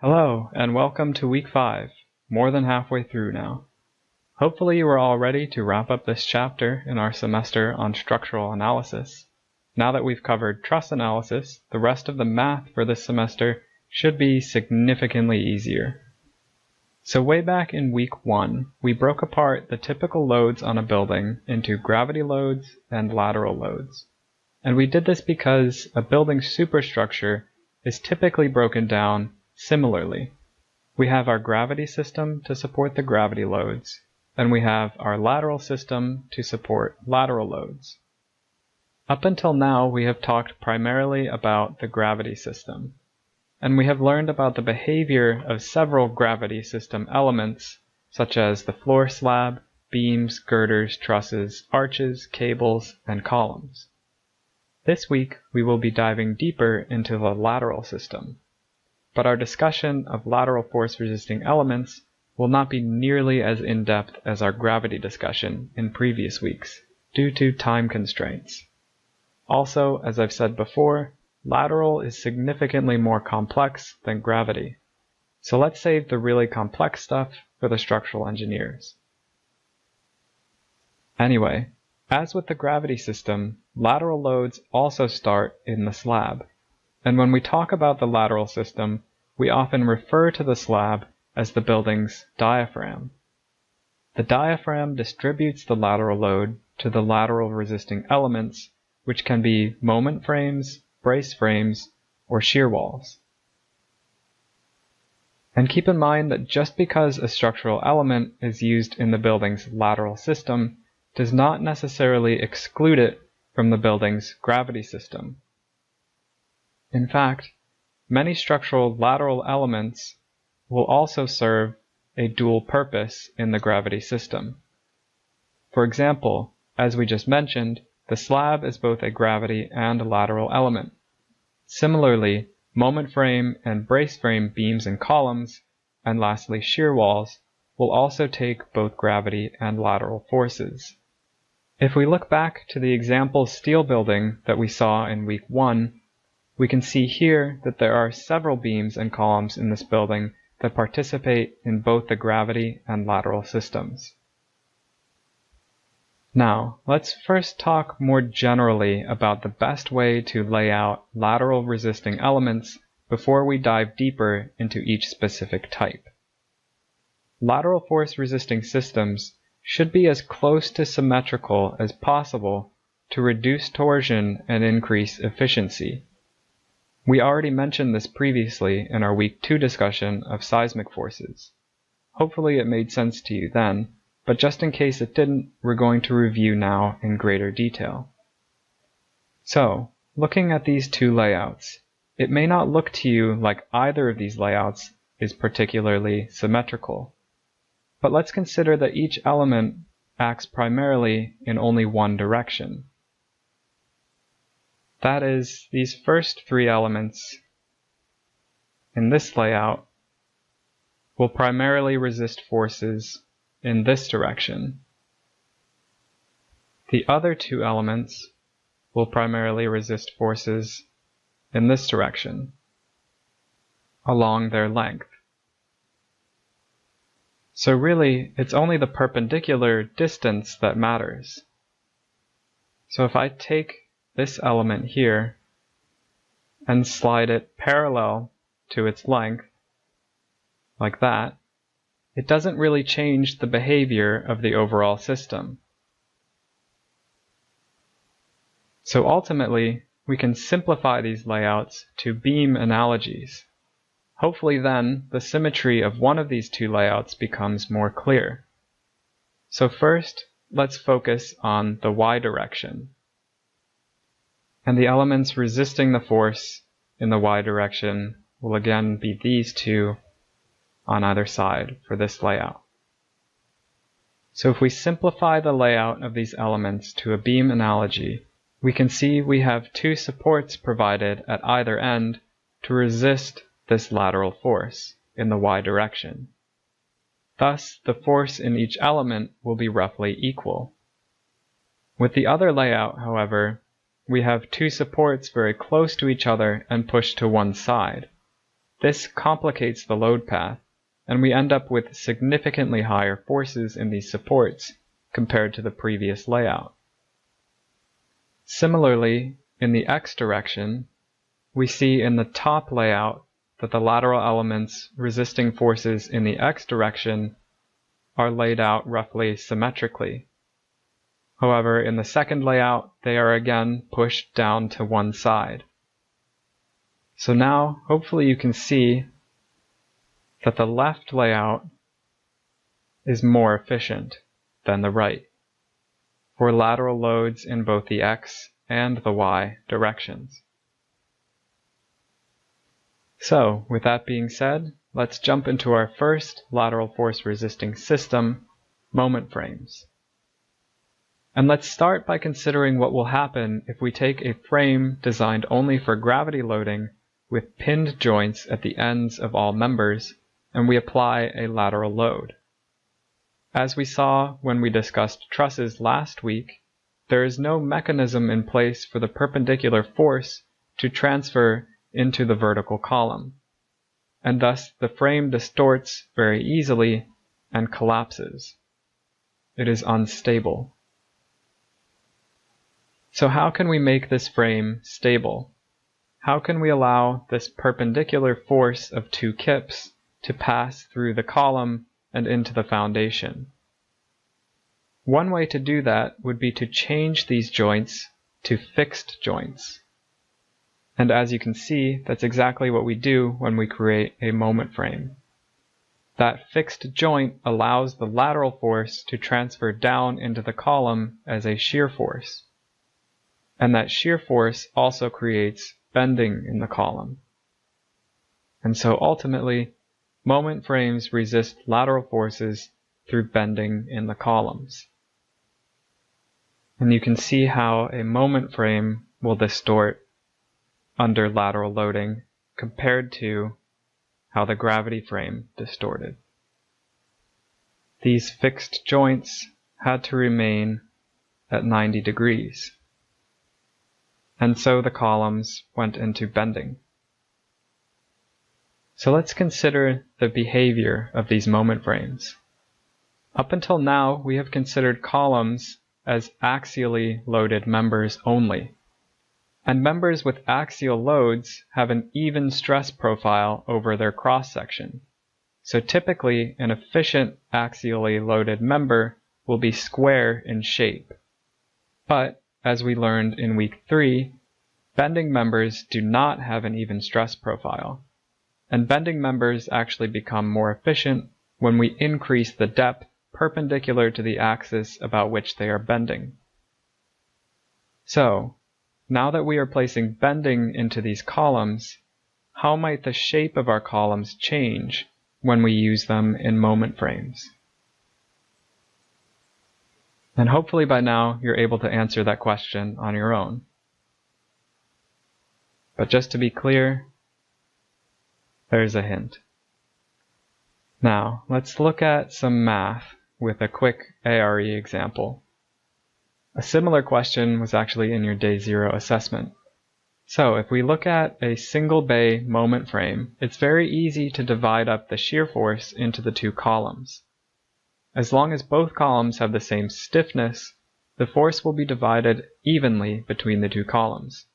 Hello, and welcome to week 5, more than halfway through now. Hopefully you are all ready to wrap up this chapter in our semester on structural analysis. Now that we've covered truss analysis, the rest of the math for this semester should be significantly easier. So way back in week 1, we broke apart the typical loads on a building into gravity loads and lateral loads. And we did this because a building's superstructure is typically broken down similarly. We have our gravity system to support the gravity loads, and we have our lateral system to support lateral loads. Up until now, we have talked primarily about the gravity system, and we have learned about the behavior of several gravity system elements, such as the floor slab, beams, girders, trusses, arches, cables, and columns. This week, we will be diving deeper into the lateral system. But our discussion of lateral force-resisting elements will not be nearly as in-depth as our gravity discussion in previous weeks, due to time constraints. Also, as I've said before, lateral is significantly more complex than gravity. So let's save the really complex stuff for the structural engineers. Anyway, as with the gravity system, lateral loads also start in the slab. And when we talk about the lateral system, we often refer to the slab as the building's diaphragm. The diaphragm distributes the lateral load to the lateral resisting elements, which can be moment frames, brace frames, or shear walls. And keep in mind that just because a structural element is used in the building's lateral system does not necessarily exclude it from the building's gravity system. In fact, many structural lateral elements will also serve a dual purpose in the gravity system. For example, as we just mentioned, the slab is both a gravity and a lateral element. Similarly, moment frame and brace frame beams and columns, and lastly shear walls, will also take both gravity and lateral forces. If we look back to the example steel building that we saw in week 1, we can see here that there are several beams and columns in this building that participate in both the gravity and lateral systems. Now, let's first talk more generally about the best way to lay out lateral resisting elements before we dive deeper into each specific type. Lateral force resisting systems should be as close to symmetrical as possible to reduce torsion and increase efficiency. We already mentioned this previously in our week 2 discussion of seismic forces. Hopefully it made sense to you then, but just in case it didn't, we're going to review now in greater detail. So, looking at these two layouts, it may not look to you like either of these layouts is particularly symmetrical. But let's consider that each element acts primarily in only one direction. That is, these first 3 elements in this layout will primarily resist forces in this direction. The other 2 elements will primarily resist forces in this direction, along their length. So really, it's only the perpendicular distance that matters. So if I take this element here and slide it parallel to its length, like that, it doesn't really change the behavior of the overall system. So ultimately, we can simplify these layouts to beam analogies. Hopefully then, the symmetry of one of these 2 layouts becomes more clear. So first, let's focus on the y direction. And the elements resisting the force in the y direction will again be these 2 on either side for this layout. So if we simplify the layout of these elements to a beam analogy, we can see we have 2 supports provided at either end to resist this lateral force in the y direction. Thus, the force in each element will be roughly equal. With the other layout, however, we have 2 supports very close to each other and pushed to one side. This complicates the load path, and we end up with significantly higher forces in these supports compared to the previous layout. Similarly, in the x direction, we see in the top layout that the lateral elements resisting forces in the x direction are laid out roughly symmetrically. However, in the second layout, they are again pushed down to one side. So now, hopefully you can see that the left layout is more efficient than the right for lateral loads in both the x and the y directions. So, with that being said, let's jump into our first lateral force resisting system, moment frames. And let's start by considering what will happen if we take a frame designed only for gravity loading with pinned joints at the ends of all members, and we apply a lateral load. As we saw when we discussed trusses last week, there is no mechanism in place for the perpendicular force to transfer into the vertical column, and thus the frame distorts very easily and collapses. It is unstable. So how can we make this frame stable? How can we allow this perpendicular force of 2 kips to pass through the column and into the foundation? One way to do that would be to change these joints to fixed joints. And as you can see, that's exactly what we do when we create a moment frame. That fixed joint allows the lateral force to transfer down into the column as a shear force. And that shear force also creates bending in the column. And so ultimately, moment frames resist lateral forces through bending in the columns. And you can see how a moment frame will distort under lateral loading compared to how the gravity frame distorted. These fixed joints had to remain at 90 degrees. And so the columns went into bending. So let's consider the behavior of these moment frames. Up until now, we have considered columns as axially loaded members only. And members with axial loads have an even stress profile over their cross-section. So typically, an efficient axially loaded member will be square in shape. But, as we learned in week 3, bending members do not have an even stress profile. And bending members actually become more efficient when we increase the depth perpendicular to the axis about which they are bending. So, now that we are placing bending into these columns, how might the shape of our columns change when we use them in moment frames? And hopefully by now you're able to answer that question on your own. But just to be clear, there's a hint. Now, let's look at some math with a quick ARE example. A similar question was actually in your Day 0 assessment. So if we look at a single bay moment frame, it's very easy to divide up the shear force into the 2 columns. As long as both columns have the same stiffness, the force will be divided evenly between the 2 columns.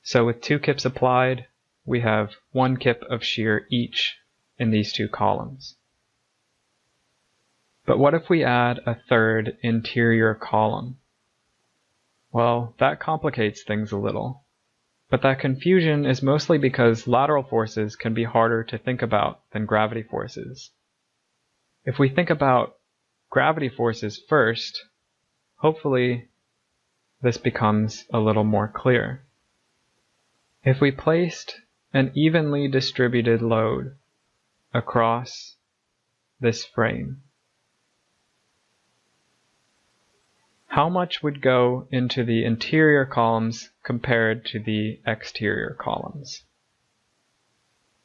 So with 2 kips applied, we have 1 kip of shear each in these 2 columns. But what if we add a third interior column? Well, that complicates things a little. But that confusion is mostly because lateral forces can be harder to think about than gravity forces. If we think about gravity forces first, hopefully this becomes a little more clear. If we placed an evenly distributed load across this frame, how much would go into the interior columns compared to the exterior columns?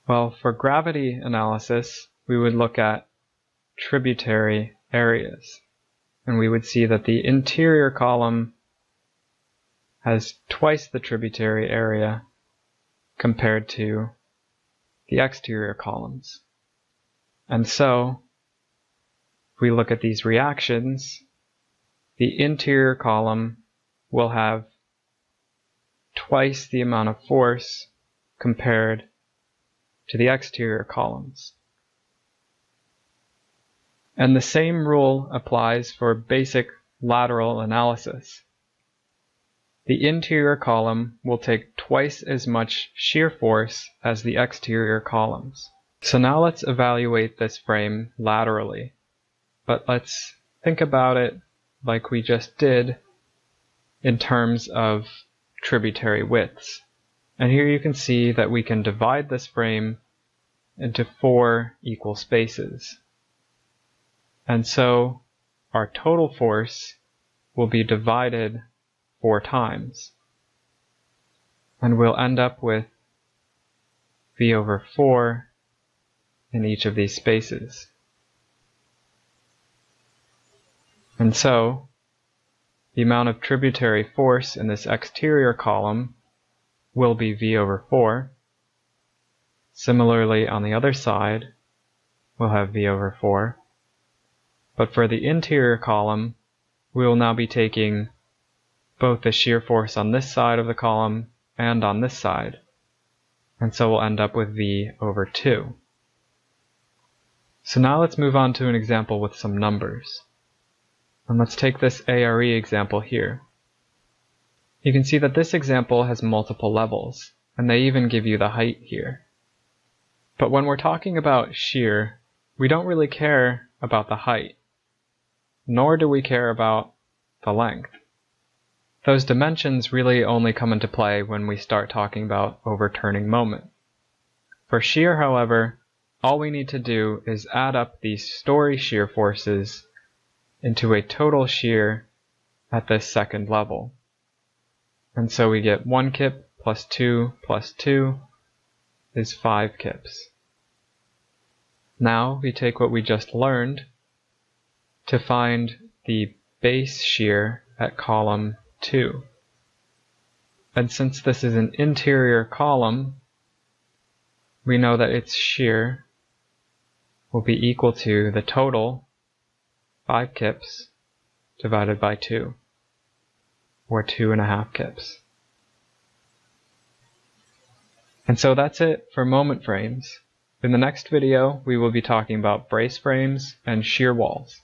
Well, for gravity analysis, we would look at tributary areas, and we would see that the interior column has twice the tributary area compared to the exterior columns. And so, if we look at these reactions, the interior column will have twice the amount of force compared to the exterior columns. And the same rule applies for basic lateral analysis. The interior column will take twice as much shear force as the exterior columns. So now let's evaluate this frame laterally, but let's think about it like we just did in terms of tributary widths. And here you can see that we can divide this frame into 4 equal spaces. And so our total force will be divided 4 times. And we'll end up with V over 4 in each of these spaces. And so the amount of tributary force in this exterior column will be V over 4. Similarly, on the other side, we'll have V over 4. But for the interior column, we will now be taking both the shear force on this side of the column and on this side. And so we'll end up with V over 2. So now let's move on to an example with some numbers. And let's take this ARE example here. You can see that this example has multiple levels, and they even give you the height here. But when we're talking about shear, we don't really care about the height, nor do we care about the length. Those dimensions really only come into play when we start talking about overturning moment. For shear, however, all we need to do is add up these story shear forces into a total shear at this second level. And so we get 1 kip plus 2 plus 2 is 5 kips. Now we take what we just learned to find the base shear at column 2. And since this is an interior column, we know that its shear will be equal to the total 5 kips divided by 2, or 2.5 kips. And so that's it for moment frames. In the next video, we will be talking about brace frames and shear walls.